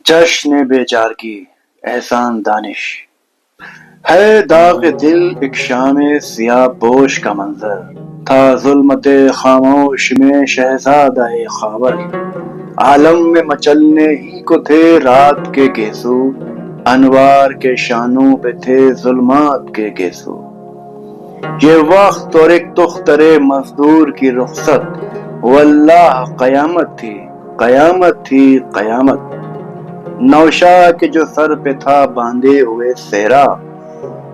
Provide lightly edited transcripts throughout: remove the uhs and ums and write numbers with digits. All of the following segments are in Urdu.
جشن بیچارگی احسان دانش ہے داغ دل ایک شام سیاہ پوش کا منظر تھا ظلمت خاموش میں شہزادہ خاور عالم میں مچلنے ہی کو تھے رات کے گیسو انوار کے شانوں پہ تھے ظلمات کے گیسو یہ وقت اور ایک تختر مزدور کی رخصت واللہ قیامت تھی قیامت تھی قیامت نوشا کے جو سر پہ تھا باندھے ہوئے سہرا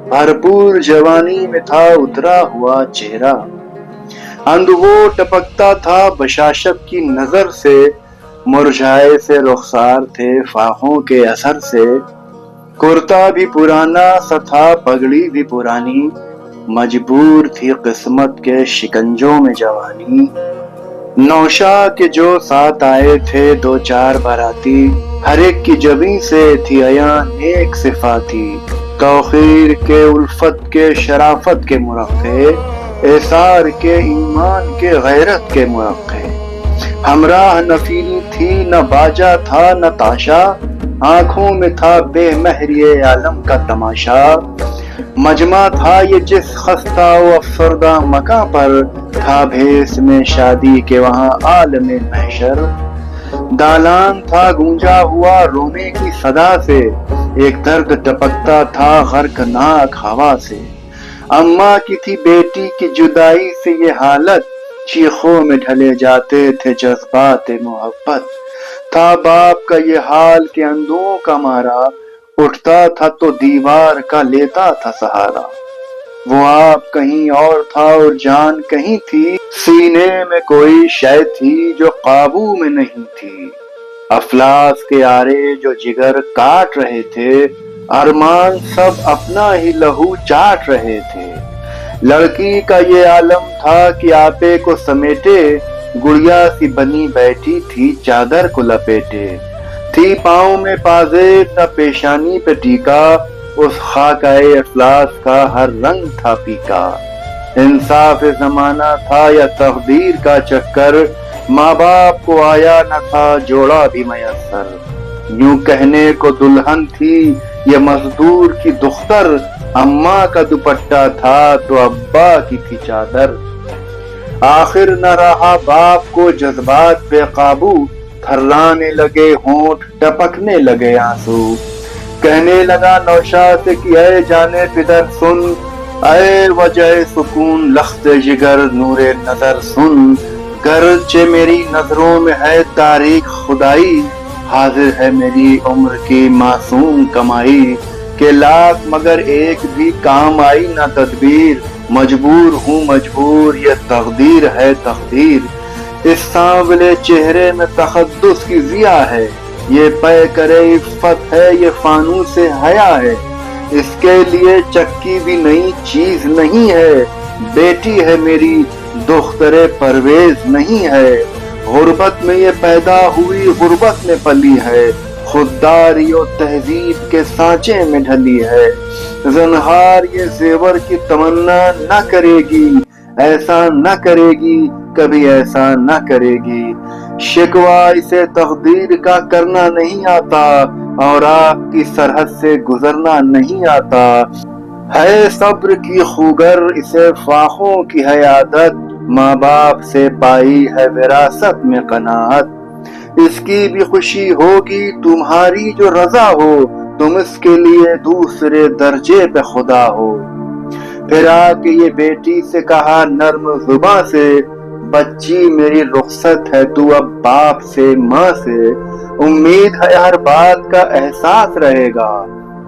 بھرپور جوانی میں تھا اترا ہوا چہرہ اندھو ٹپکتا تھا بشاشت کی نظر سے مرجھائے سے رخسار تھے فاخوں کے اثر سے کرتا بھی پرانا سا تھا پگڑی بھی پرانی مجبور تھی قسمت کے شکنجوں میں جوانی نوشا کے جو ساتھ آئے تھے دو چار باراتی ہر ایک کی جبیں سے تھی عیاں نیک صفاتی توقیر کے الفت کے شرافت کے مرقع ایثار کے ایمان کے غیرت کے مرقع ہمراہ نفیلی تھی نہ باجا تھا نہ تاشا آنکھوں میں تھا بے مہری عالم کا تماشا مجمع تھا یہ جس خستہ و افسردہ مکاں پر تھا بھیس میں شادی کے وہاں عالم محشر دالان تھا گونجا ہوا رونے کی صدا سے ایک درد ٹپکتا تھا غرقناک ہوا سے اماں کی تھی بیٹی کی جدائی سے یہ حالت چیخوں میں ڈھلے جاتے تھے جذبات محبت تھا باپ کا یہ حال کہ اندھوں کا مارا اٹھتا تھا تو دیوار کا لیتا تھا سہارا وہ آپ کہیں اور تھا اور جان کہیں تھی سینے میں کوئی شے تھی جو قابو میں نہیں تھی افلاس کے آرے جو جگر کاٹ رہے تھے ارمان سب اپنا ہی لہو چاٹ رہے تھے لڑکی کا یہ عالم تھا کہ آپے کو سمیٹے گڑیا سی بنی بیٹھی تھی چادر کو لپیٹے تھی پاؤں میں پازیب نہ پیشانی پہ ٹیکا اس خاکائے افلاس کا ہر رنگ تھا پیکا انصاف زمانہ تھا یا تقدیر کا چکر ماں باپ کو آیا نہ تھا جوڑا بھی میسر یوں کہنے کو دلہن تھی یہ مزدور کی دختر اماں کا دوپٹہ تھا تو ابا کی تھی چادر آخر نہ رہا باپ کو جذبات بے قابو تھرانے لگے ہونٹ ٹپکنے لگے آنسو کہنے لگا نوشا سے کہ اے جانے پدر سن اے وجہ سکون لخت جگر نور نظر سن گرچہ میری نظروں میں ہے تاریخ خدائی حاضر ہے میری عمر کی معصوم کمائی کہ لاکھ مگر ایک بھی کام آئی نہ تدبیر مجبور ہوں مجبور یہ تقدیر ہے تقدیر اس سانولے چہرے میں تقدس کی ضیا ہے یہ پے کرے عفت ہے یہ فانوس سے حیا ہے اس کے لیے چکی بھی نئی چیز نہیں ہے بیٹی ہے میری دختر پرویز نہیں ہے غربت میں یہ پیدا ہوئی غربت میں پلی ہے خودداری و تہذیب کے سانچے میں ڈھلی ہے زنہار یہ زیور کی تمنا نہ کرے گی ایسا نہ کرے گی کبھی ایسا نہ کرے گی شکوہ اسے تقدیر کا کرنا نہیں آتا اور آپ کی سرحد سے گزرنا نہیں آتا ہے صبر کی خوگر اسے فاخوں کی ہے عادت ماں باپ سے پائی ہے وراثت میں قناعت اس کی بھی خوشی ہوگی تمہاری جو رضا ہو تم اس کے لیے دوسرے درجے پہ خدا ہو پھر آ کے یہ بیٹی سے کہا نرم زباں سے بچی میری رخصت ہے تو اب باپ سے ماں سے امید ہے ہر بات کا احساس رہے گا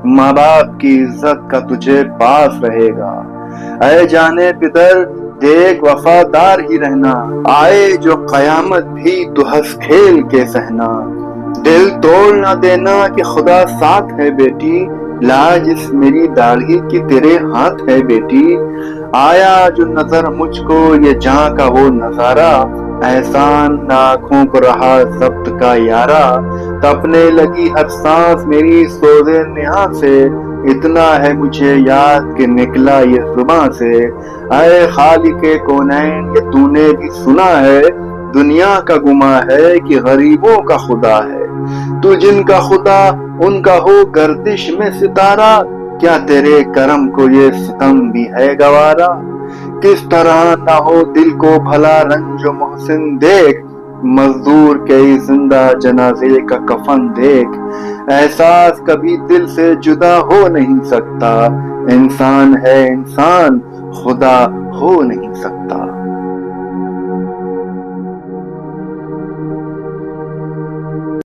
ماں باپ کی عزت کا تجھے پاس رہے گا اے جانے پدر دیکھ وفادار ہی رہنا آئے جو قیامت بھی تو ہنس کھیل کے سہنا دل توڑ نہ دینا کہ خدا ساتھ ہے بیٹی لاج اس میری داڑھی کی تیرے ہاتھ ہے بیٹی آیا جو نظر مجھ کو یہ جہاں کا وہ نظارہ احسان نہ آنکھوں کو رہا ضبط کا یارا تپنے لگی ہر سانس میری سوزے نہاں سے اتنا ہے مجھے یاد کہ نکلا یہ زباں سے اے خالق کونین یہ تو نے بھی سنا ہے دنیا کا گماں ہے کہ غریبوں کا خدا ہے تو جن کا خدا ان کا ہو گردش میں ستارہ، کیا تیرے کرم کو یہ ستم بھی ہے گوارا؟ کس طرح نہ ہو دل کو بھلا رنج و محسن دیکھ، مزدور کئی زندہ جنازے کا کفن دیکھ۔ احساس کبھی دل سے جدا ہو نہیں سکتا، انسان ہے انسان، خدا ہو نہیں سکتا۔